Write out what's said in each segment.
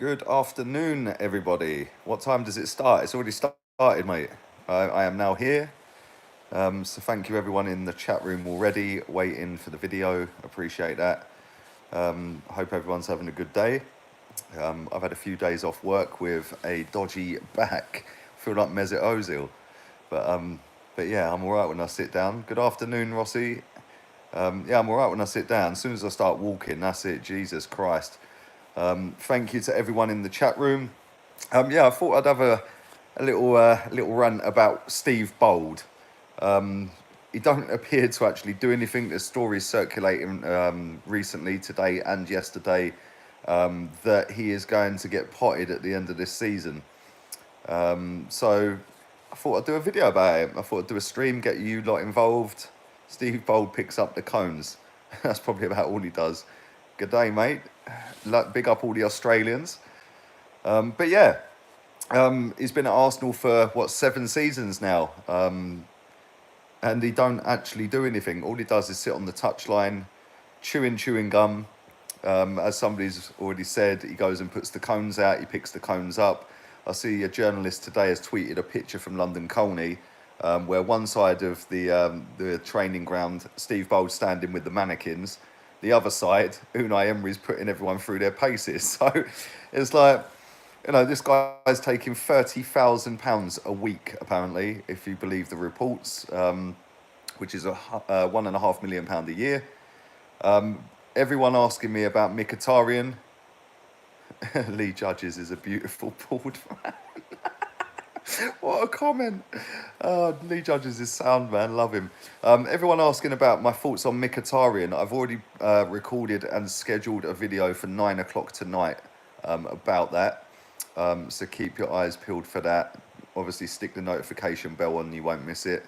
Good afternoon, everybody. What time does it start? It's already started, mate. I am now here. So thank you, everyone in the chat room already, waiting for the video. Appreciate that. I hope everyone's having a good day. I've had a few days off work with a dodgy back. Feel like Mesut Ozil. But yeah, I'm all right when I sit down. Good afternoon, Rossi. Yeah, I'm all right when I sit down. As soon as I start walking, that's it. Jesus Christ. Thank you to everyone in the chat room. Yeah, I thought I'd have a little rant about Steve Bould. He don't appear to actually do anything. There's stories circulating recently, today and yesterday, that he is going to get potted at the end of this season. So I thought I'd do a video about it. I thought I'd do a stream, get you lot involved. Steve Bould picks up the cones. That's probably about all he does. Good day, mate. Big up all the Australians. But yeah, he's been at Arsenal for, 7 seasons now. And he don't actually do anything. All he does is sit on the touchline, chewing gum. As somebody's already said, he goes and puts the cones out, he picks the cones up. I see a journalist today has tweeted a picture from London Colney, where one side of the training ground, Steve Bould standing with the mannequins. The other side, Unai Emery's putting everyone through their paces. So it's like, this guy's taking £30,000 a week, apparently, if you believe the reports, which is £1.5 million a year. Everyone asking me about Mkhitaryan. Lee Judges is a beautiful bald man. What a comment. Lee Judges is sound, man. Love him. Everyone asking about my thoughts on Mkhitaryan. I've already recorded and scheduled a video for 9 o'clock tonight about that. So keep your eyes peeled for that. Obviously, stick the notification bell on, you won't miss it.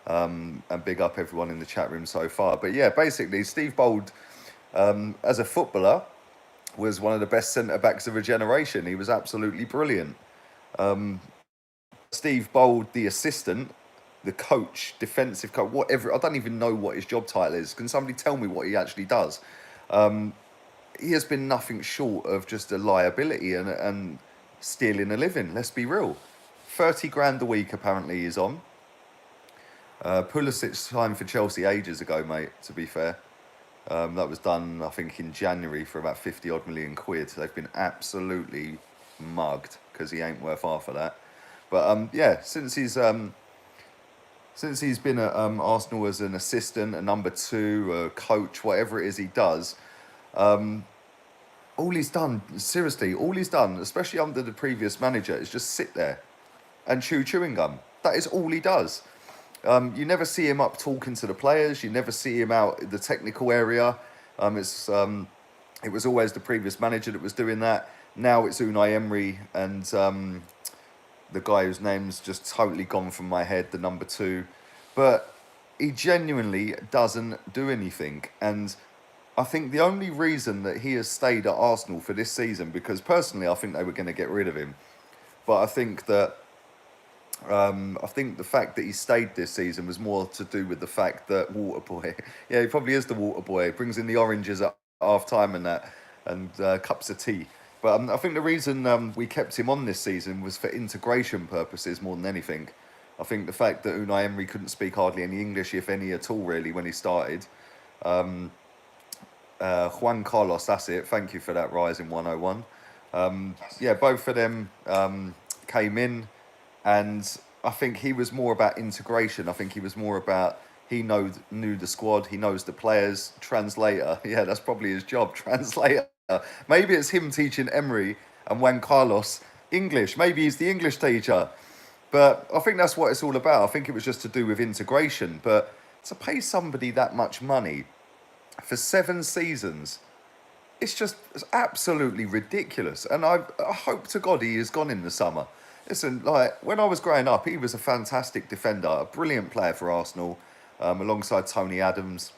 And big up everyone in the chat room so far. But yeah, basically, Steve Bould, as a footballer, was one of the best centre-backs of a generation. He was absolutely brilliant. Steve Bould, the assistant, the coach, defensive coach, whatever. I don't even know what his job title is. Can somebody tell me what he actually does? He has been nothing short of just a liability and stealing a living. Let's be real. 30 grand a week, apparently, he's on. Pulisic signed for Chelsea ages ago, mate, to be fair. That was done, I think, in January for about 50 odd million quid. They've been absolutely mugged because he ain't worth half of that. But yeah, since he's been at Arsenal as an assistant, a number 2, a coach, whatever it is he does, all he's done, seriously, especially under the previous manager, is just sit there and chewing gum. That is all he does. You never see him up talking to the players. You never see him out in the technical area. It was always the previous manager that was doing that. Now it's Unai Emery and the guy whose name's just totally gone from my head, the number 2. But he genuinely doesn't do anything. And I think the only reason that he has stayed at Arsenal for this season, because personally I think they were going to get rid of him, but I think that the fact that he stayed this season was more to do with the fact that Waterboy, yeah, he probably is the Waterboy. He brings in the oranges at half time and that, and cups of tea. But I think the reason we kept him on this season was for integration purposes more than anything. I think the fact that Unai Emery couldn't speak hardly any English, if any at all, really, when he started. Juan Carlos, that's it. Thank you for that, Rising 101. Yeah, both of them came in, and I think he was more about integration. I think he was more about, he knew the squad, he knows the players. Translator, yeah, that's probably his job, translator. Maybe it's him teaching Emery and Juan Carlos English. Maybe he's the English teacher. But I think that's what it's all about. I think it was just to do with integration. But to pay somebody that much money for 7 seasons, it's absolutely ridiculous. And I hope to God he is gone in the summer. Listen, like, when I was growing up, he was a fantastic defender, a brilliant player for Arsenal, alongside Tony Adams,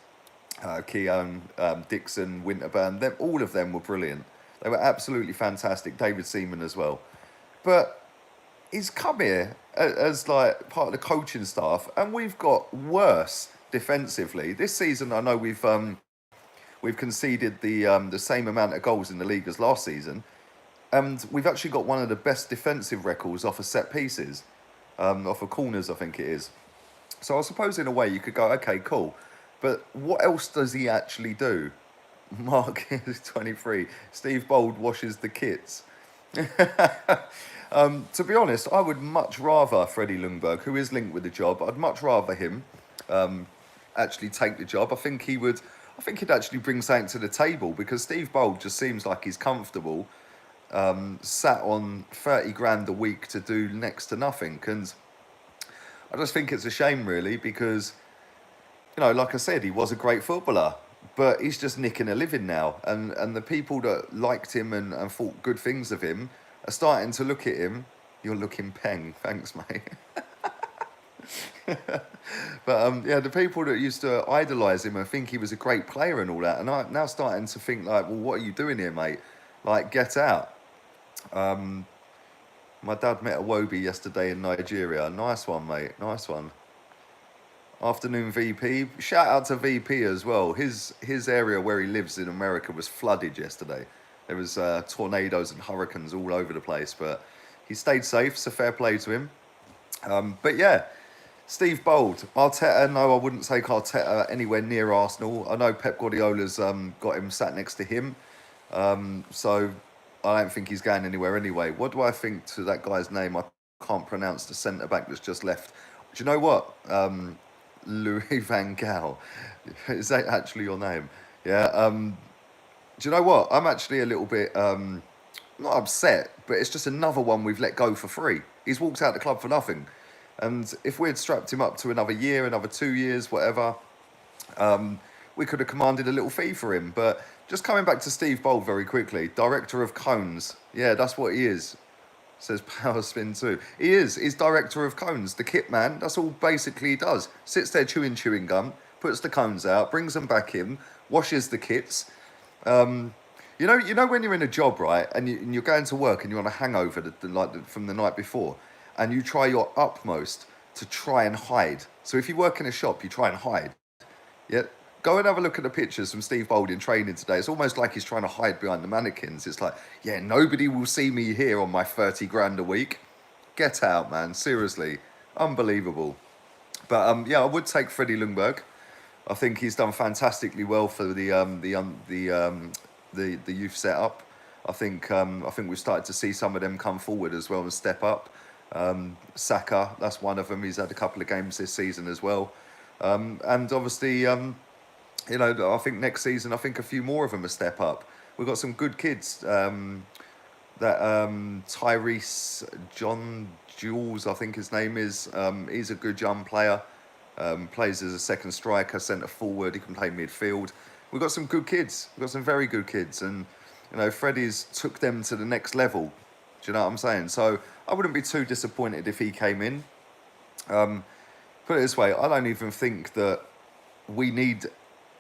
Keown, Dixon, Winterburn. All of them were brilliant. They were absolutely fantastic. David Seaman as well. But he's come here as like part of the coaching staff, and we've got worse defensively. This season, I know we've conceded the same amount of goals in the league as last season. And we've actually got one of the best defensive records off of set pieces, off of corners, I think it is. So I suppose in a way you could go, okay, cool. But what else does he actually do? Mark is 23. Steve Bould washes the kits. To be honest, I would much rather Freddie Ljungberg, who is linked with the job, I'd much rather him actually take the job. I think he'd actually bring something to the table, because Steve Bould just seems like he's comfortable, sat on 30 grand a week to do next to nothing. And I just think it's a shame, really, because, like I said, he was a great footballer, but he's just nicking a living now. And the people that liked him and thought good things of him are starting to look at him. You're looking peng. Thanks, mate. But yeah, the people that used to idolise him and think he was a great player and all that, and I'm now starting to think, like, well, what are you doing here, mate? Like, get out. My dad met a Wobie yesterday in Nigeria. Nice one, mate. Nice one. Afternoon, VP. Shout out to VP as well. His area where he lives in America was flooded yesterday. There was tornadoes and hurricanes all over the place, but he stayed safe, so fair play to him. But yeah, Steve Bould. Arteta, no, I wouldn't take Arteta anywhere near Arsenal. I know Pep Guardiola's got him sat next to him, so I don't think he's going anywhere anyway. What do I think to that guy's name? I can't pronounce, the centre-back that's just left. Do you know what? Louis van Gaal. Is that actually your name? Yeah. Do you know what? I'm actually a little bit, not upset, but it's just another one we've let go for free. He's walked out the club for nothing. And if we'd strapped him up to another year, another 2 years, whatever, we could have commanded a little fee for him. But just coming back to Steve Bould very quickly, director of cones. Yeah, that's what he is. Says Power Spin 2. He is. He's director of cones, the kit man. That's all basically he does. Sits there chewing gum, puts the cones out, brings them back in, washes the kits. You know when you're in a job, right, and you're going to work and you're on a hangover from the night before, and you try your utmost to try and hide. So if you work in a shop, you try and hide. Yeah, go and have a look at the pictures from Steve Bould in training today. It's almost like he's trying to hide behind the mannequins. It's like, yeah, nobody will see me here on my 30 grand a week. Get out, man. Seriously, unbelievable. But yeah, I would take Freddie Ljungberg. I think he's done fantastically well for the youth setup. I think we've started to see some of them come forward as well and step up. Saka, that's one of them. He's had a couple of games this season as well. And obviously, I think next season, I think a few more of them will step up. We've got some good kids. Tyrese John Jules, I think his name is. He's a good young player. Plays as a second striker, centre forward. He can play midfield. We've got some good kids. We've got some very good kids. And, Freddie's took them to the next level. Do you know what I'm saying? So I wouldn't be too disappointed if he came in. Put it this way, I don't even think that we need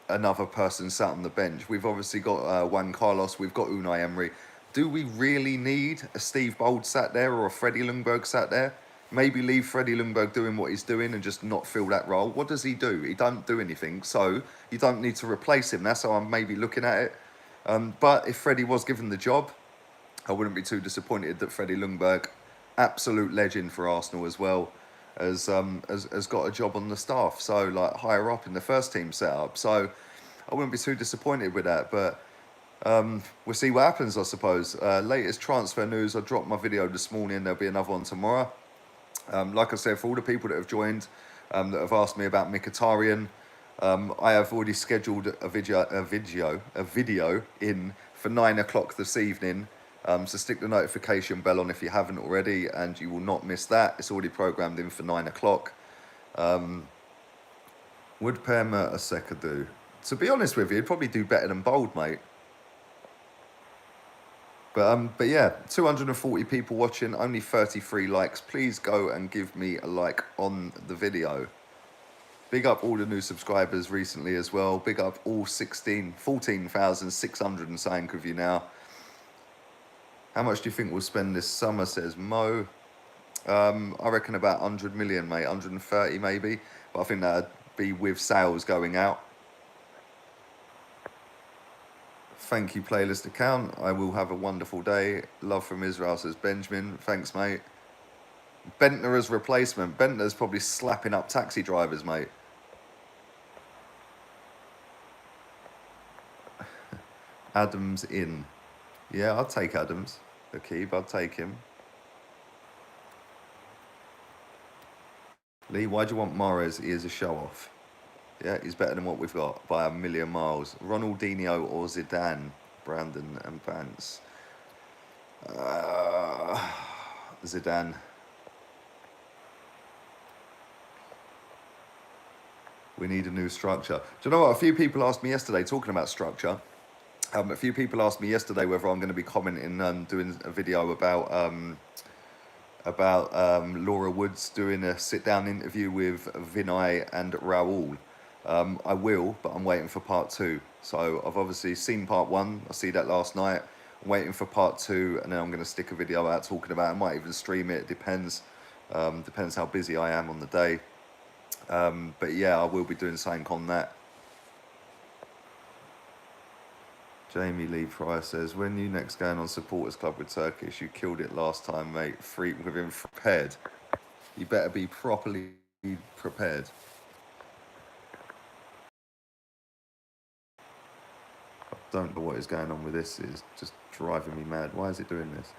another person sat on the bench. We've obviously got Juan Carlos, we've got Unai Emery. Do we really need a Steve Bould sat there or a Freddie Ljungberg sat there? Maybe leave Freddie Ljungberg doing what he's doing and just not fill that role. What does he do? He don't do anything, so you don't need to replace him. That's how I'm maybe looking at it. But if Freddie was given the job, I wouldn't be too disappointed that Freddie Ljungberg, absolute legend for Arsenal as well, has got a job on the staff, so like higher up in the first team setup. So I wouldn't be too disappointed with that. But we'll see what happens, I suppose. Latest transfer news, I dropped my video this morning. There'll be another one tomorrow. Like I said, for all the people that have joined, that have asked me about Mkhitaryan, I have already scheduled a video in for 9 o'clock this evening. So stick the notification bell on if you haven't already, and you will not miss that. It's already programmed in for 9 o'clock. Would Per Mertesacker do? To be honest with you, he'd probably do better than Bould, mate. But yeah, 240 people watching, only 33 likes. Please go and give me a like on the video. Big up all the new subscribers recently as well. Big up all 14,600 and something of you now. How much do you think we'll spend this summer, says Mo? I reckon about 100 million, mate. 130 maybe. But I think that'd be with sales going out. Thank you, playlist account. I will have a wonderful day. Love from Israel, says Benjamin. Thanks, mate. Bentner as replacement. Bentner's probably slapping up taxi drivers, mate. Adams in. Yeah, I'd take Adams. Akib, I'd take him. Lee, why do you want Mahrez? He is a show-off. Yeah, he's better than what we've got by a million miles. Ronaldinho or Zidane? Brandon and Vance. Zidane. We need a new structure. Do you know what? A few people asked me yesterday, talking about structure. A few people asked me yesterday whether I'm going to be commenting and doing a video about Laura Woods doing a sit-down interview with Vinay and Raul. I will, but I'm waiting for part 2. So I've obviously seen part 1. I see that last night. I'm waiting for part 2, and then I'm going to stick a video out talking about it. I might even stream it. It depends. Depends how busy I am on the day. But yeah, I will be doing something on that. Jamie Lee Price says, when you next going on Supporters Club with Turkish, you killed it last time, mate. Free with him prepared. You better be properly prepared. I don't know what is going on with this. It's just driving me mad. Why is it doing this?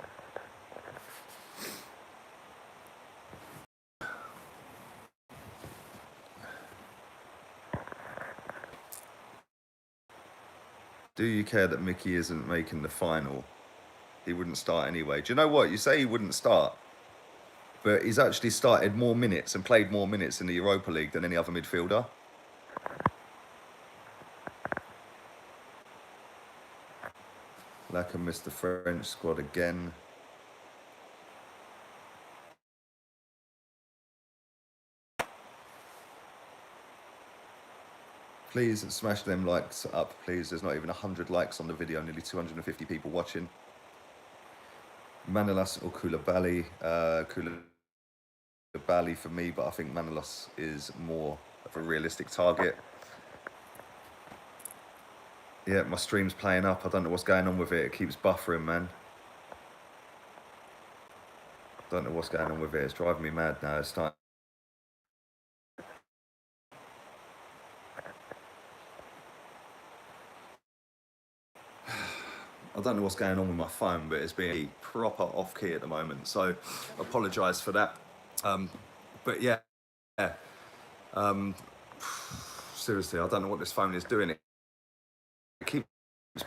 Do you care that Mickey isn't making the final? He wouldn't start anyway. Do you know what? You say he wouldn't start, but he's actually started more minutes and played more minutes in the Europa League than any other midfielder. Lackham missed the French squad again. Please smash them likes up, please. There's not even 100 likes on the video, nearly 250 people watching. Manolas or Koulibaly. Koulibaly for me, but I think Manolas is more of a realistic target. Yeah, my stream's playing up. I don't know what's going on with it. It keeps buffering, man. Don't know what's going on with it. It's driving me mad now. It's starting. I don't know what's going on with my phone, but it's being proper off key at the moment. So apologise for that. But yeah. Seriously, I don't know what this phone is doing. It keeps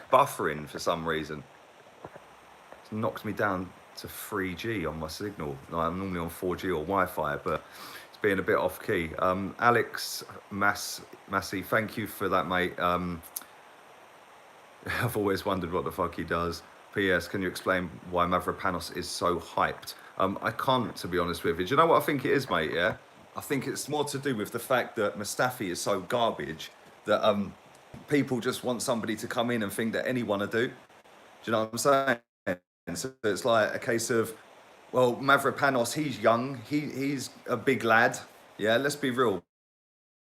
buffering for some reason. It's knocked me down to 3G on my signal. I'm normally on 4G or Wi-Fi, but it's being a bit off key. Alex Massey, thank you for that, mate. I've always wondered what the fuck he does. P.S. Can you explain why Mavropanos is so hyped? I can't, to be honest with you. Do you know what I think it is, mate? Yeah, I think it's more to do with the fact that Mustafi is so garbage that people just want somebody to come in and think that anyone will do. Do you know what I'm saying? So it's like a case of, well, Mavropanos, he's young, he's a big lad. Yeah, let's be real.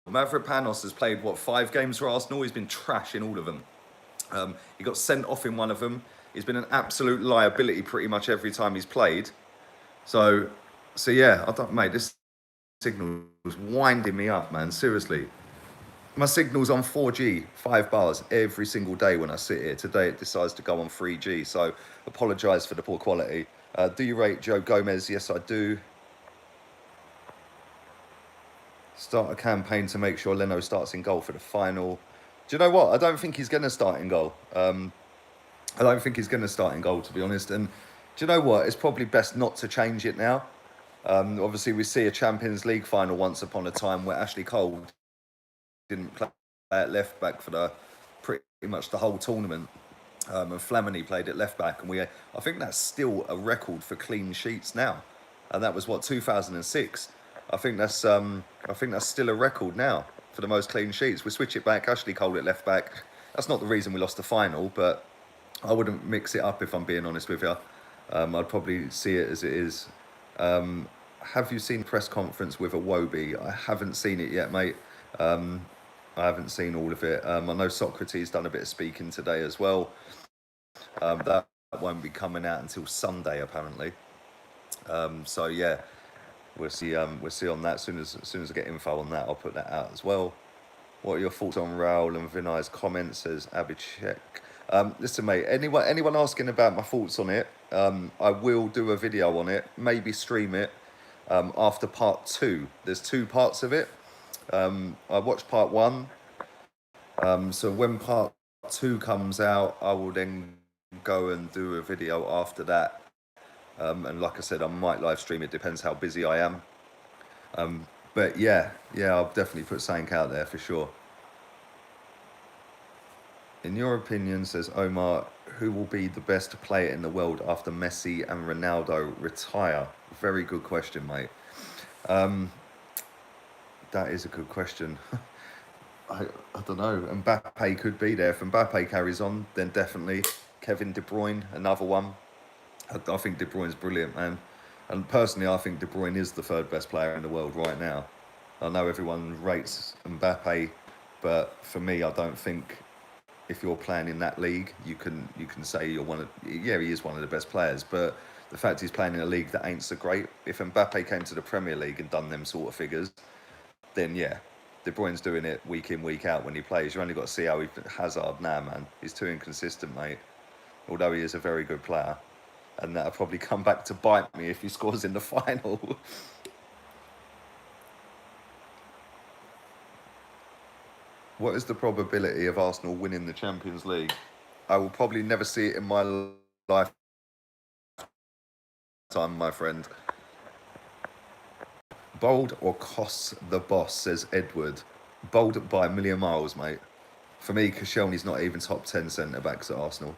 Mavropanos has played, what, 5 games for Arsenal? He's been trash in all of them. He got sent off in one of them. He's been an absolute liability pretty much every time he's played. So yeah, mate, this signal was winding me up, man. Seriously. My signal's on 4G, 5 bars every single day when I sit here. Today it decides to go on 3G, so apologise for the poor quality. Do you rate Joe Gomez? Yes, I do. Start a campaign to make sure Leno starts in goal for the final. Do you know what? I don't think he's going to start in goal. I don't think he's going to start in goal, to be honest. And do you know what? It's probably best not to change it now. Obviously, we see a Champions League final once upon a time where Ashley Cole didn't play at left back for pretty much the whole tournament. And Flamini played at left back. And I think that's still a record for clean sheets now. And that was, what, 2006? I think that's still a record now for the most clean sheets. We switch it back, Ashley Cole at left back. That's not the reason we lost the final, but I wouldn't mix it up if I'm being honest with you. I'd probably see it as it is. Have you seen press conference with Iwobi? I haven't seen it yet, mate. I haven't seen all of it. I know Socrates done a bit of speaking today as well. That won't be coming out until Sunday apparently. So yeah, we'll see. We'll see on that. As soon as I get info on that, I'll put that out as well. What are your thoughts on Raul and Vinay's comments? Says Abhishek. Listen, mate. Anyone asking about my thoughts on it? I will do a video on it. Maybe stream it after part 2. There's 2 parts of it. I watched part 1. So when part 2 comes out, I will then go and do a video after that. And like I said, I might live stream it. Depends how busy I am. But yeah, I'll definitely put something out there for sure. In your opinion, says Omar, who will be the best player in the world after Messi and Ronaldo retire? Very good question, mate. That is a good question. I don't know. Mbappe could be there. If Mbappe carries on, then definitely. Kevin De Bruyne, another one. I think De Bruyne's brilliant, man. And personally, I think De Bruyne is the 3rd best player in the world right now. I know everyone rates Mbappe, but for me, I don't think if you're playing in that league, you can say you're one of... Yeah, he is one of the best players, but the fact he's playing in a league that ain't so great, if Mbappe came to the Premier League and done them sort of figures, then yeah, De Bruyne's doing it week in, week out when he plays. You only got to see how he... Hazard, nah, man. He's too inconsistent, mate. Although he is a very good player. And that'll probably come back to bite me if he scores in the final. What is the probability of Arsenal winning the Champions League? I will probably never see it in my lifetime, my friend. Bould or costs the boss, says Edward. Bould by a million miles, mate. For me, Koscielny's not even top 10 centre-backs at Arsenal.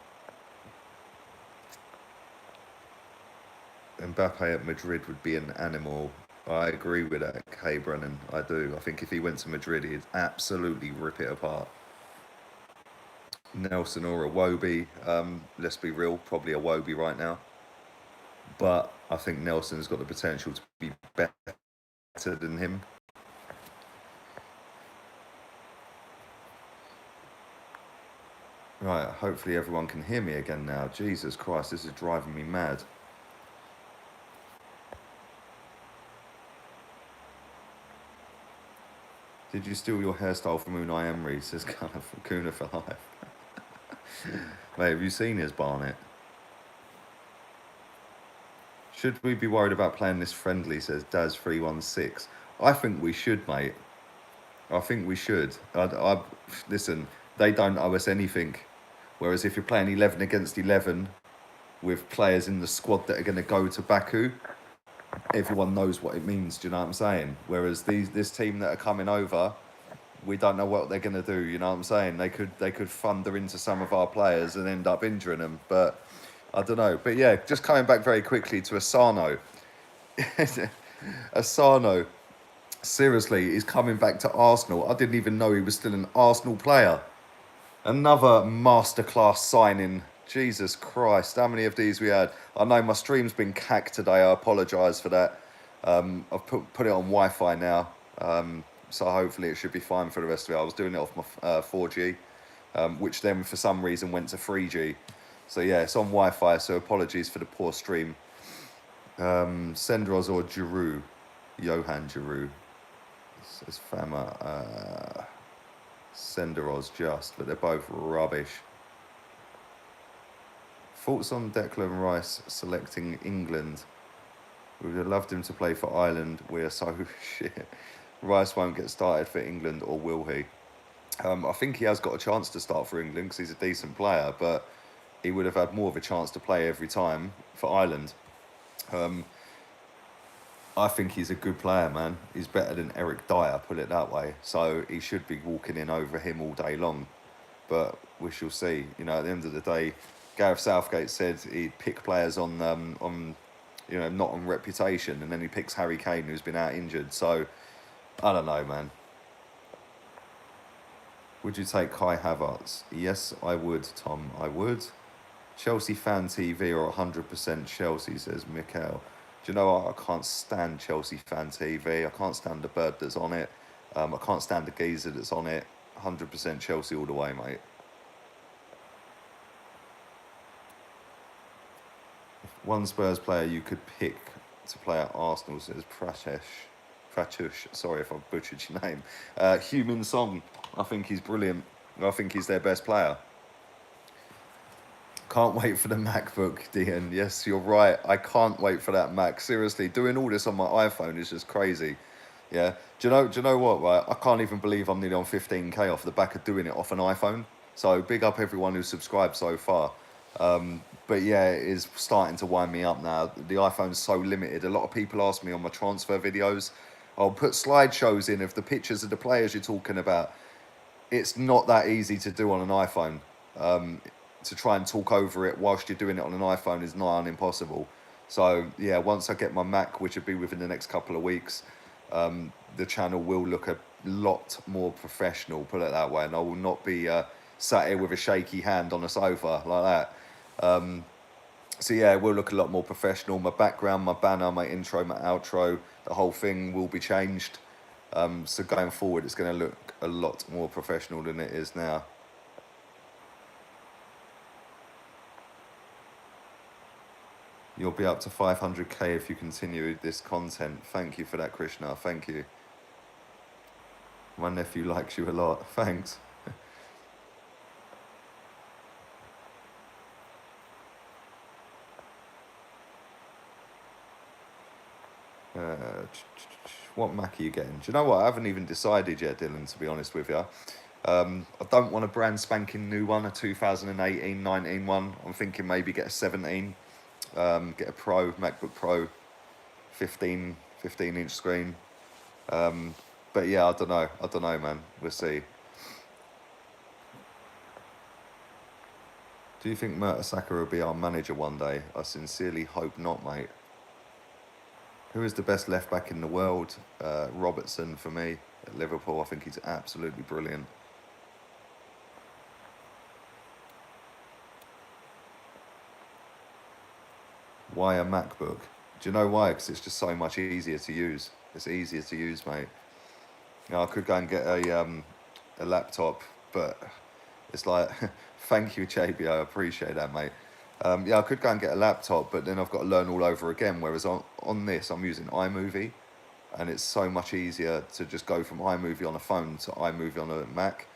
Mbappe at Madrid would be an animal. I agree with that, Kay Brennan. I do. I think if he went to Madrid, he'd absolutely rip it apart. Nelson or a Wobie. Let's be real, probably a Wobie right now. But I think Nelson's got the potential to be better than him. Right, hopefully everyone can hear me again now. Jesus Christ, this is driving me mad. Did you steal your hairstyle from Unai Emery? Says Kuna for life. Mate, have you seen his Barnet? Should we be worried about playing this friendly, says Daz316. I think we should, mate. I think we should. Listen, they don't owe us anything. Whereas if you're playing 11 against 11 with players in the squad that are going to go to Baku, everyone knows what it means, do you know what I'm saying? Whereas this team that are coming over, we don't know what they're going to do, you know what I'm saying? They could thunder into some of our players and end up injuring them, but I don't know. But yeah, just coming back very quickly to Asano. Asano, seriously, is coming back to Arsenal. I didn't even know he was still an Arsenal player. Another masterclass signing. Jesus Christ, how many of these we had? I know my stream's been cacked today. I apologise for that. I've put it on Wi-Fi now, so hopefully it should be fine for the rest of it. I was doing it off my 4G, which then for some reason went to 3G. So yeah, it's on Wi-Fi, so apologies for the poor stream. Sendros or Giroud? Johan Giroud. Says Fama. Senderos just, but they're both rubbish. Thoughts on Declan Rice selecting England? We would have loved him to play for Ireland. We are so shit. Rice won't get started for England, or will he? I think he has got a chance to start for England because he's a decent player, but he would have had more of a chance to play every time for Ireland. I think he's a good player, man. He's better than Eric Dyer, put it that way. So he should be walking in over him all day long. But we shall see. You know, at the end of the day, Gareth Southgate said he'd pick players on you know, not on reputation, and then he picks Harry Kane, who's been out injured. So I don't know, man. Would you take Kai Havertz? Yes, I would, Tom. I would. Chelsea Fan TV or 100% Chelsea, says Mikhail. Do you know what? I can't stand Chelsea Fan TV. I can't stand the bird that's on it. I can't stand the geezer that's on it. 100% Chelsea all the way, mate. One Spurs player you could pick to play at Arsenal, says Pratush, sorry if I've butchered your name. Human Song, I think he's brilliant. I think he's their best player. Can't wait for the MacBook, Dean. Yes, you're right. I can't wait for that Mac. Seriously, doing all this on my iPhone is just crazy. Yeah. Do you know what, right? I can't even believe I'm nearly on 15k off the back of doing it off an iPhone. So big up everyone who's subscribed so far. But yeah, it is starting to wind me up now. The iPhone's so limited. A lot of people ask me on my transfer videos, I'll put slideshows in of the pictures of the players you're talking about. It's not that easy to do on an iPhone. To try and talk over it whilst you're doing it on an iPhone is nigh on impossible. So yeah, once I get my Mac, which will be within the next couple of weeks, the channel will look a lot more professional, put it that way, and I will not be sat here with a shaky hand on a sofa like that. So yeah, it will look a lot more professional. My background, my banner, my intro, my outro, the whole thing will be changed. So going forward, it's going to look a lot more professional than it is now. You'll be up to 500k if you continue this content. Thank you for that, Krishna. Thank you. My nephew likes you a lot. Thanks. What Mac are you getting? Do you know what? I haven't even decided yet, Dylan, to be honest with you. I don't want a brand spanking new one, a 2018-19 one. I'm thinking maybe get a 17. Get a Pro, MacBook Pro, 15-inch screen. But yeah, I don't know, man. We'll see. Do you think Mertesacker will be our manager one day? I sincerely hope not, mate. Who is the best left back in the world? Robertson for me at Liverpool. I think he's absolutely brilliant. Why a MacBook? Do you know why? Because it's just so much easier to use. It's easier to use, mate. Now, I could go and get a laptop, but it's like, thank you, JB. I appreciate that, mate. Yeah, I could go and get a laptop, but then I've got to learn all over again. Whereas on this, I'm using iMovie, and it's so much easier to just go from iMovie on a phone to iMovie on a Mac.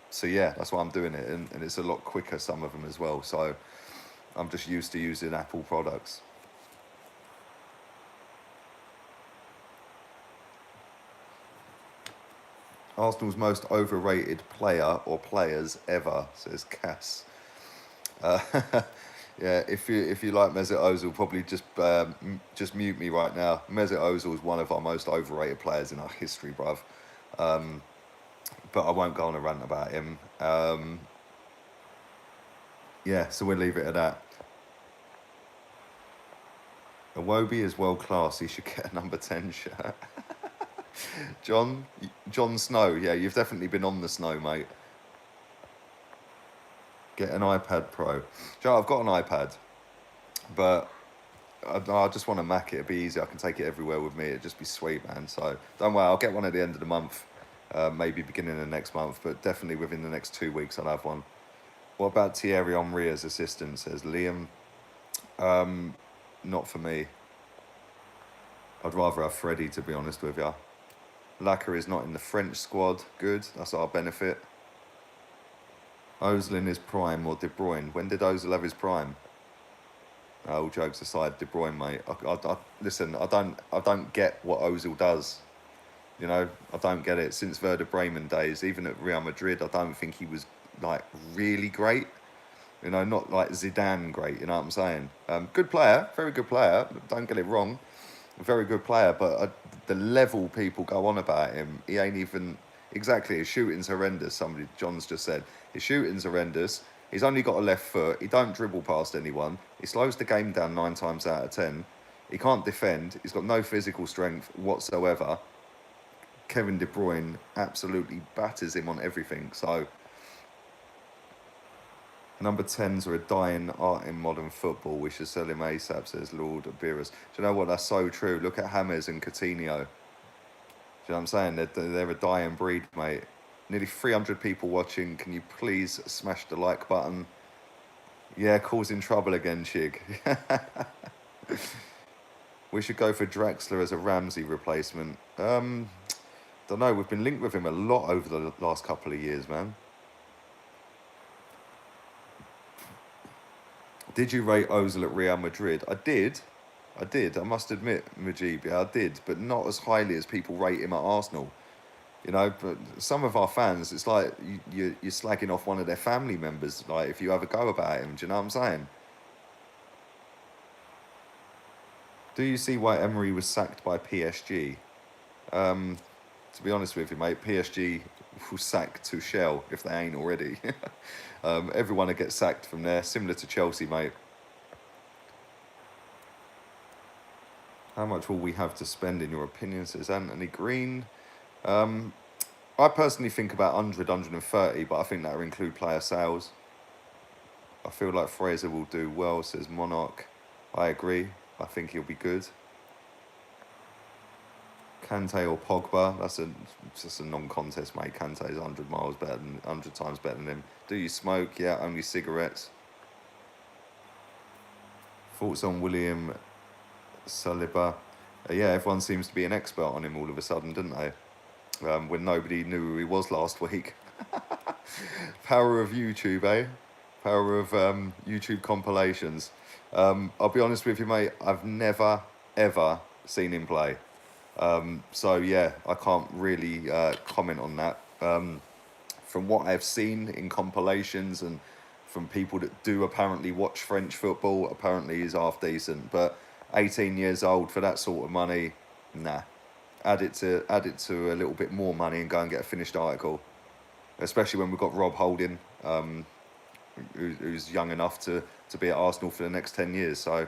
So yeah, that's why I'm doing it, and it's a lot quicker, some of them as well. So I'm just used to using Apple products. Arsenal's most overrated player or players ever, says Cass. Yeah, if you like Mesut Ozil, probably just mute me right now. Mesut Ozil is one of our most overrated players in our history, bruv. But I won't go on a rant about him. Yeah, so we'll leave it at that. Iwobi is world class. He should get a number 10 shirt. John Snow. Yeah, you've definitely been on the snow, mate. Get an iPad Pro. Joe, I've got an iPad, but I just want to Mac it. It'd be easy. I can take it everywhere with me. It'd just be sweet, man. So don't worry. I'll get one at the end of the month, maybe beginning of next month, but definitely within the next 2 weeks I'll have one. What about Thierry Henry as assistant, says Liam. Not for me. I'd rather have Freddie, to be honest with you. Lacquer is not in the French squad. Good. That's our benefit. Ozil in his prime or De Bruyne? When did Ozil have his prime? All jokes aside, De Bruyne, mate. Listen, I don't get what Ozil does. You know, I don't get it. Since Werder Bremen days, even at Real Madrid, I don't think he was like really great. You know, not like Zidane great. You know what I'm saying? Good player, very good player. Don't get it wrong. Very good player, but the level people go on about him, he ain't even exactly. His shooting's horrendous. John's just said his shooting's horrendous. He's only got a left foot. He don't dribble past anyone. He slows the game down 9 times out of 10. He can't defend. He's got no physical strength whatsoever. Kevin De Bruyne absolutely batters him on everything. So number 10s are a dying art in modern football. We should sell him ASAP, says Lord Abiras. Do you know what? That's so true. Look at James and Coutinho. Do you know what I'm saying? They're a dying breed, mate. Nearly 300 people watching. Can you please smash the like button? Yeah, causing trouble again, Chig. We should go for Draxler as a Ramsey replacement. Don't know. We've been linked with him a lot over the last couple of years, man. Did you rate Ozil at Real Madrid? I did. I must admit, Majib, yeah, I did, but not as highly as people rate him at Arsenal. You know, but some of our fans, it's like you're slagging off one of their family members. Like, if you have a go about him, do you know what I'm saying? Do you see why Emery was sacked by PSG? To be honest with you, mate, PSG will sack Tuchel if they ain't already. Everyone will get sacked from there, similar to Chelsea, mate. How much will we have to spend, in your opinion, says Anthony Green? I personally think about 100, 130, but I think that will include player sales. I feel like Fraser will do well, says Monarch. I agree. I think he'll be good. Kante or Pogba, that's just a non-contest, mate. Kante is 100 miles better than 100 times better than him. Do you smoke? Yeah, only cigarettes. Thoughts on William Saliba? Yeah, everyone seems to be an expert on him all of a sudden, didn't they? When nobody knew who he was last week. Power of YouTube, eh? Power of YouTube compilations. I'll be honest with you, mate. I've never, ever seen him play. So, yeah, I can't really comment on that. From what I've seen in compilations and from people that do apparently watch French football, apparently he's half decent. But 18 years old for that sort of money, nah. Add it to a little bit more money and go and get a finished article. Especially when we've got Rob Holding, who's young enough to be at Arsenal for the next 10 years. So,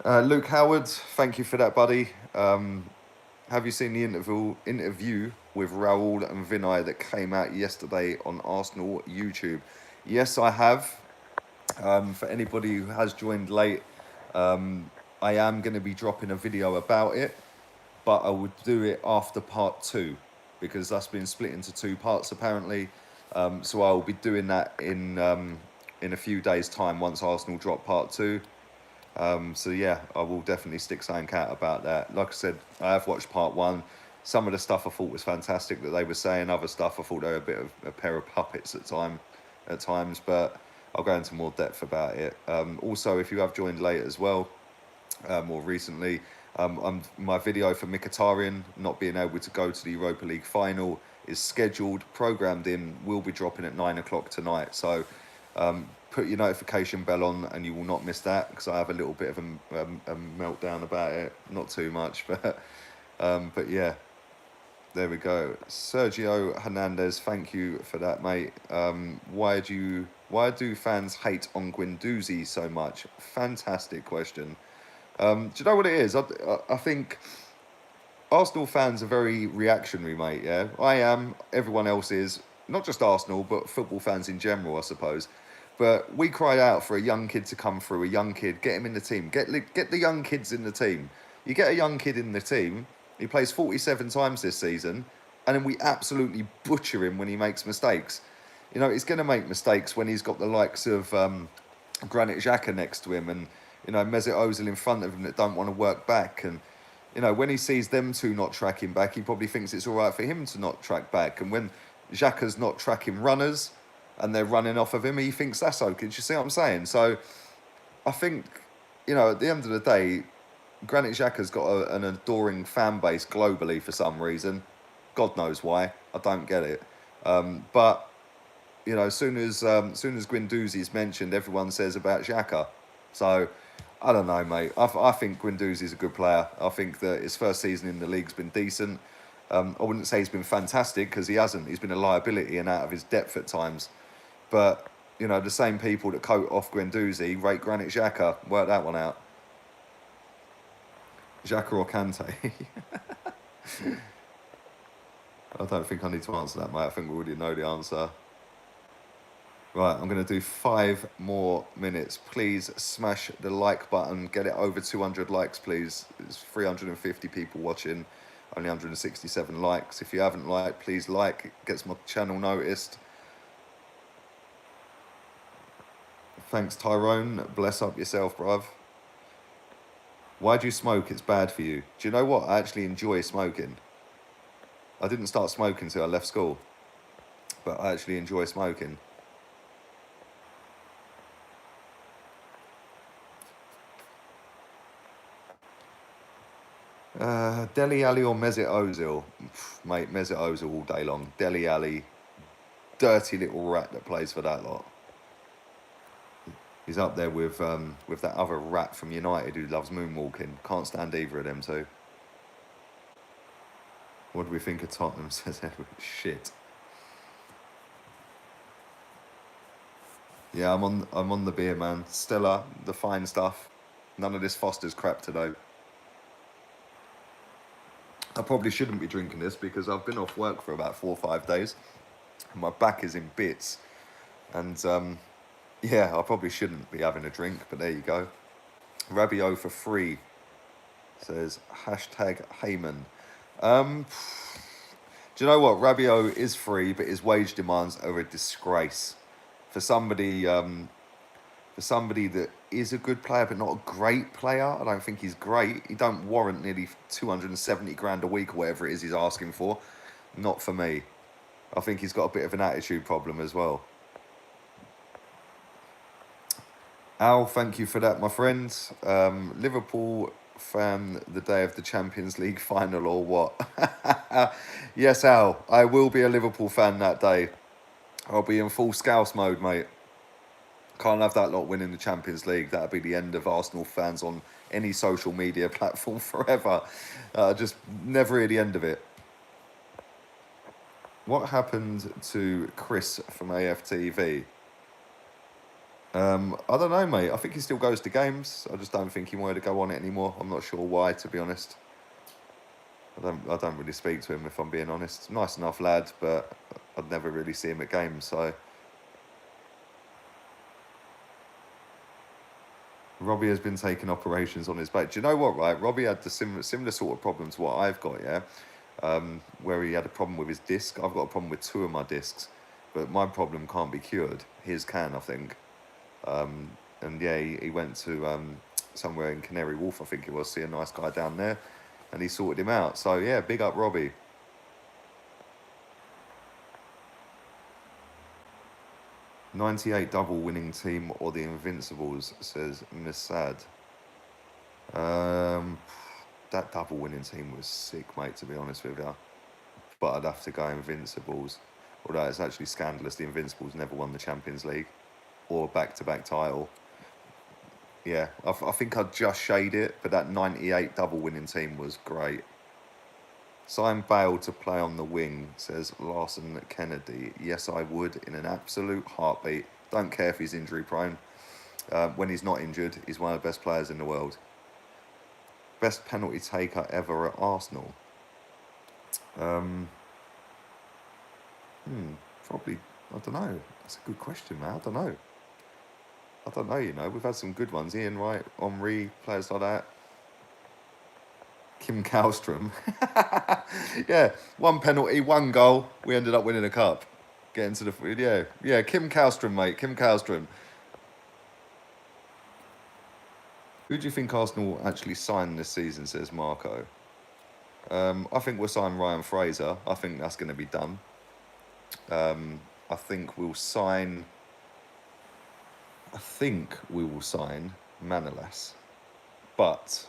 Luke Howard, thank you for that, buddy. Have you seen the interview with Raul and Vinay that came out yesterday on Arsenal YouTube? Yes, I have. For anybody who has joined late, I am going to be dropping a video about it, but I would do it after part 2 because that's been split into 2 parts apparently. So I will be doing that in a few days' time once Arsenal drop part 2. So yeah, I will definitely stick something out about that. Like I said, I have watched part 1. Some of the stuff I thought was fantastic that they were saying. Other stuff I thought they were a bit of a pair of puppets at times. But I'll go into more depth about it. Also, if you have joined late as well, more recently, my video for Mkhitaryan not being able to go to the Europa League final is scheduled, programmed in, will be dropping at 9 o'clock tonight. So put your notification bell on and you will not miss that, because I have a little bit of a meltdown about it. Not too much, but yeah, there we go. Sergio Hernandez, thank you for that, mate. Why do fans hate on Guendouzi so much? Fantastic question. Do you know what it is? I think Arsenal fans are very reactionary, mate, yeah? I am, everyone else is. Not just Arsenal, but football fans in general, I suppose. But we cried out for a young kid to come through, a young kid, get him in the team. Get the young kids in the team. You get a young kid in the team, he plays 47 times this season, and then we absolutely butcher him when he makes mistakes. You know, he's going to make mistakes when he's got the likes of Granit Xhaka next to him and, you know, Mesut Ozil in front of him that don't want to work back. And, you know, when he sees them two not tracking back, he probably thinks it's all right for him to not track back. And when Xhaka's not tracking runners and they're running off of him, he thinks that's okay. Do you see what I'm saying? So I think, you know, at the end of the day, Granit Xhaka's got an adoring fan base globally for some reason. God knows why. I don't get it. But, you know, as soon as Guendouzi's mentioned, everyone says about Xhaka. So, I don't know, mate. I think Guendouzi's a good player. I think that his first season in the league's been decent. I wouldn't say he's been fantastic, because he hasn't. He's been a liability and out of his depth at times. But, you know, the same people that coat off Guendouzi rate Granit Xhaka. Work that one out. Xhaka or Kante? I don't think I need to answer that, mate. I think we already know the answer. Right, I'm going to do 5 more minutes. Please smash the like button. Get it over 200 likes, please. There's 350 people watching. Only 167 likes. If you haven't liked, please like. It gets my channel noticed. Thanks, Tyrone. Bless up yourself, bruv. Why do you smoke? It's bad for you. Do you know what? I actually enjoy smoking. I didn't start smoking until I left school, but I actually enjoy smoking. Deli Ali or Mesut Ozil? Mate, Mesut Ozil all day long. Deli Ali, dirty little rat that plays for that lot. He's up there with that other rat from United who loves moonwalking. Can't stand either of them two. What do we think of Tottenham? Says Edward. Shit. Yeah, I'm on the beer, man. Stella, the fine stuff. None of this Foster's crap today. I probably shouldn't be drinking this because I've been off work for about 4 or 5 days. And my back is in bits. And yeah, I probably shouldn't be having a drink, but there you go. Rabiot for free, says hashtag Heyman. Do you know what? Rabiot is free, but his wage demands are a disgrace. For somebody that is a good player, but not a great player, I don't think he's great. He don't warrant nearly 270 grand a week or whatever it is he's asking for. Not for me. I think he's got a bit of an attitude problem as well. Al, thank you for that, my friend. Liverpool fan the day of the Champions League final or what? Yes, Al, I will be a Liverpool fan that day. I'll be in full scouse mode, mate. Can't have that lot winning the Champions League. That'll be the end of Arsenal fans on any social media platform forever. Just never really the end of it. What happened to Chris from a.f.c? I don't know, mate. I think he still goes to games. I just don't think he wanted to go on it anymore. I'm not sure why, to be honest. I don't really speak to him, if I'm being honest. Nice enough lad, but I'd never really see him at games, so. Robbie has been taking operations on his back. Do you know what, right? Robbie had the similar sort of problem to what I've got, yeah? Where he had a problem with his disc. I've got a problem with 2 of my discs, but my problem can't be cured. His can, I think. And yeah, he went to somewhere in Canary Wharf, I think it was, see a nice guy down there, and he sorted him out. So yeah, big up Robbie. '98 double winning team or the Invincibles, says Miss Sad. That double winning team was sick, mate, to be honest with you. But I'd have to go Invincibles. Although it's actually scandalous, the Invincibles never won the Champions League or back-to-back title. Yeah, I think I'd just shade it, but that '98 double winning team was great. Sign Bale to play on the wing, says Larson Kennedy. Yes, I would, in an absolute heartbeat. Don't care if he's injury prone. When he's not injured, he's one of the best players in the world. Best penalty taker ever at Arsenal. Probably, I don't know. That's a good question, man. I don't know, you know. We've had some good ones. Ian Wright, Henry, players like that. Kim Kallstrom. Yeah, 1 penalty, 1 goal. We ended up winning a cup. Getting to the... Yeah, Kim Kallstrom, mate. Kim Kallstrom. Who do you think Arsenal actually signed this season, says Marco? I think we'll sign Ryan Fraser. I think that's going to be done. I think we will sign Manolas. But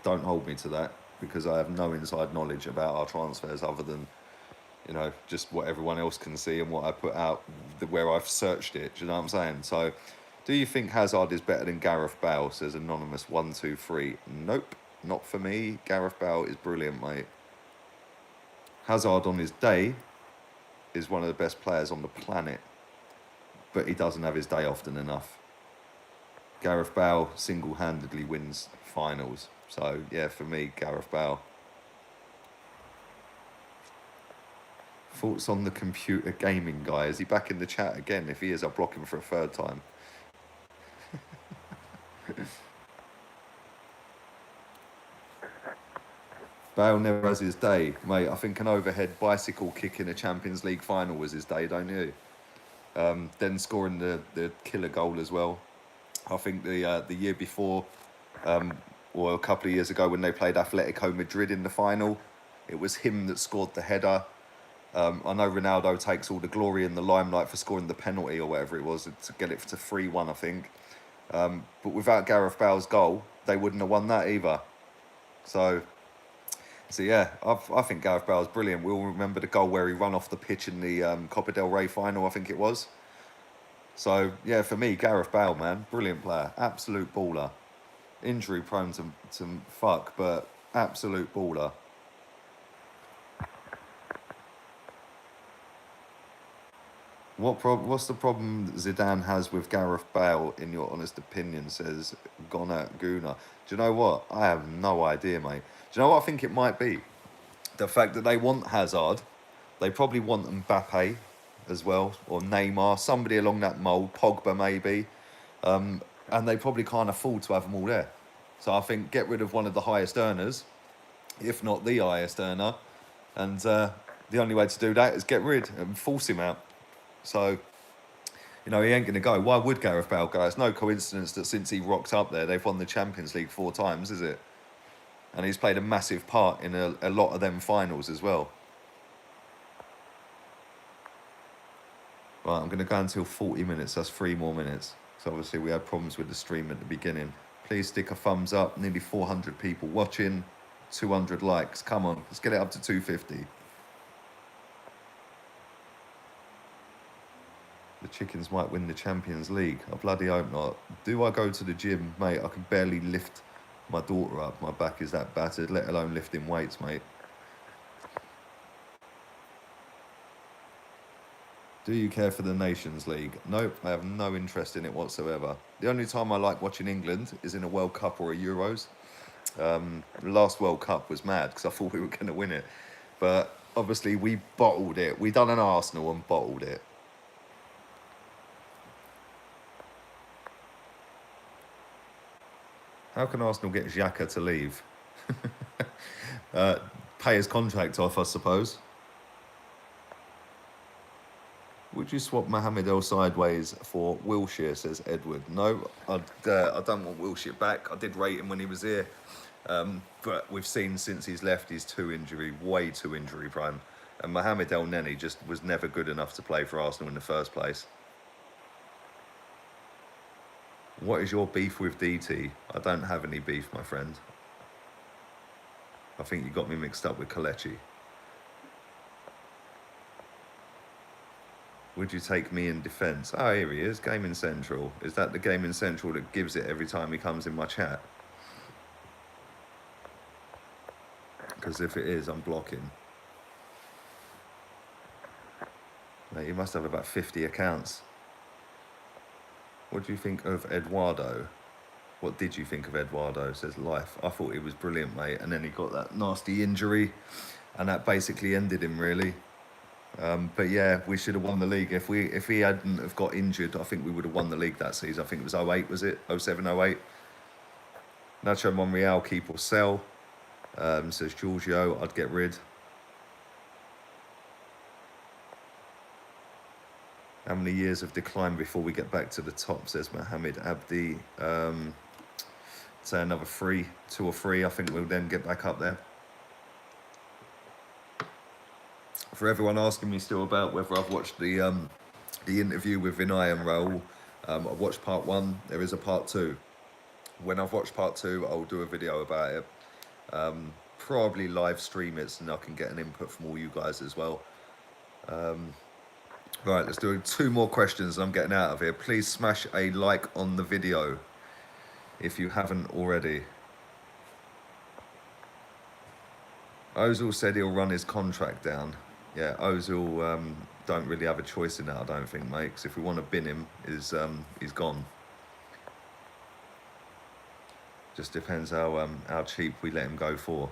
don't hold me to that, because I have no inside knowledge about our transfers other than, you know, just what everyone else can see and what I put out where I've searched it. Do you know what I'm saying? So, do you think Hazard is better than Gareth Bale, says Anonymous 123? Nope, not for me. Gareth Bale is brilliant, mate. Hazard on his day is one of the best players on the planet, but he doesn't have his day often enough. Gareth Bale single-handedly wins finals. So, yeah, for me, Gareth Bale. Thoughts on the computer gaming guy? Is he back in the chat again? If he is, I'll block him for a 3rd time. Bale never has his day, mate. I think an overhead bicycle kick in a Champions League final was his day, don't you? Then scoring the killer goal as well. I think the year before, or a couple of years ago when they played Atletico Madrid in the final, it was him that scored the header. I know Ronaldo takes all the glory and the limelight for scoring the penalty or whatever it was to get it to 3-1, I think. But without Gareth Bale's goal, they wouldn't have won that either. So yeah, I think Gareth Bale's brilliant. We all remember the goal where he ran off the pitch in the Copa del Rey final, I think it was. So yeah, for me, Gareth Bale, man, brilliant player, absolute baller. Injury prone to fuck, but absolute baller. What's the problem Zidane has with Gareth Bale, in your honest opinion, says Gona Guna? Do you know what? I have no idea, mate. Do you know what I think it might be? The fact that they want Hazard, they probably want Mbappe as well, or Neymar, somebody along that mould, Pogba maybe, and they probably can't afford to have them all there. So I think get rid of one of the highest earners, if not the highest earner, and the only way to do that is get rid and force him out. So, you know, he ain't going to go. Why would Gareth Bale go? It's no coincidence that since he rocked up there, they've won the Champions League 4 times, is it? And he's played a massive part in a lot of them finals as well. Right, I'm going to go until 40 minutes. That's 3 more minutes. So obviously we had problems with the stream at the beginning. Please stick a thumbs up. Nearly 400 people watching. 200 likes. Come on, let's get it up to 250. The chickens might win the Champions League. I bloody hope not. Do I go to the gym? Mate, I can barely lift my daughter up. My back is that battered, let alone lifting weights, mate. Do you care for the Nations League? Nope, I have no interest in it whatsoever. The only time I like watching England is in a World Cup or a Euros. The last World Cup was mad because I thought we were going to win it. But obviously we bottled it. We done an Arsenal and bottled it. How can Arsenal get Xhaka to leave? Pay his contract off, I suppose. Would you swap Mohamed El Sideways for Wilshere, says Edward? No, I don't want Wilshere back. I did rate him when he was here. But we've seen since he's left, he's way too injury prone. And Mohamed El Neni just was never good enough to play for Arsenal in the first place. What is your beef with DT? I don't have any beef, my friend. I think you got me mixed up with Kelechi. Would you take me in defence? Oh, here he is, Gaming Central. Is that the Gaming Central that gives it every time he comes in my chat? Because if it is, I'm blocking. Mate, you must have about 50 accounts. What do you think of Eduardo? What did you think of Eduardo? Says Life. I thought he was brilliant, mate. And then he got that nasty injury. And that basically ended him, really. But yeah, we should have won the league. If he hadn't have got injured, I think we would have won the league that season. I think it was 08, was it? 07, 08. Nacho Monreal, keep or sell. Says Giorgio, I'd get rid. How many years of decline before we get back to the top, says Mohammed Abdi. Say another 2 or 3. I think we'll then get back up there. For everyone asking me still about whether I've watched the interview with Vinay and Raul, I've watched part 1. There is a part 2. When I've watched part 2, I'll do a video about it. Probably live stream it, and I can get an input from all you guys as well. Right, let's do 2 more questions and I'm getting out of here. Please smash a like on the video if you haven't already. Ozil said he'll run his contract down. Yeah, Ozil don't really have a choice in that, I don't think, mate. Because if we want to bin him, he's gone. Just depends how cheap we let him go for.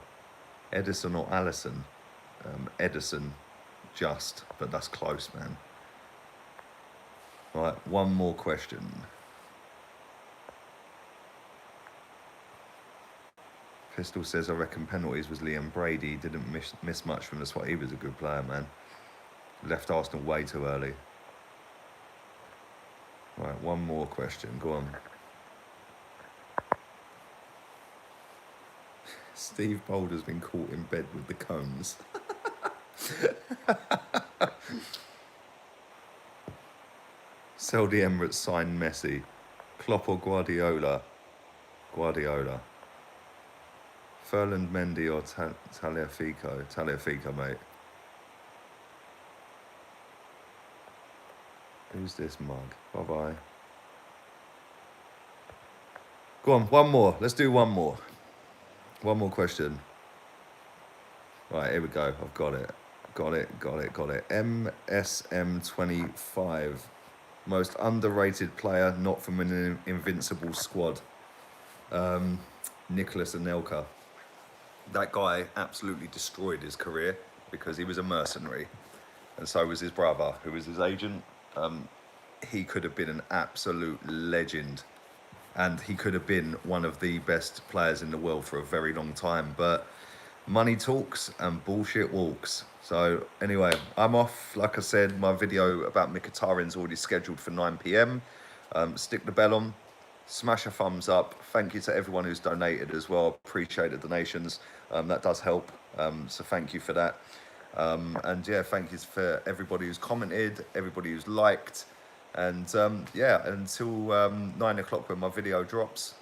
Edison or Allison? Edison, just, but that's close, man. Right, 1 more question. Pistol says, I reckon penalties was Liam Brady. Didn't miss much from the spot. He was a good player, man. Left Arsenal way too early. Right, one more question. Go on. Steve Bould has been caught in bed with the cones. Sell the Emirates, sign Messi. Klopp or Guardiola? Guardiola. Ferland Mendy or Tagliafico? Tagliafico, mate. Who's this mug? Bye-bye. Go on, one more. Let's do one more. One more question. Right, here we go. I've got it. Got it. MSM25. Most underrated player, not from an invincible squad. Nicholas Anelka. That guy absolutely destroyed his career because he was a mercenary. And so was his brother, who was his agent. He could have been an absolute legend. And he could have been one of the best players in the world for a very long time. But money talks and bullshit walks. So anyway, I'm off. Like I said, my video about Mkhitaryan's already scheduled for 9 p.m. Stick the bell on, smash a thumbs up. Thank you to everyone who's donated as well. Appreciate the donations. That does help. So thank you for that. And yeah, thank you for everybody who's commented, everybody who's liked. And yeah, until 9 o'clock when my video drops,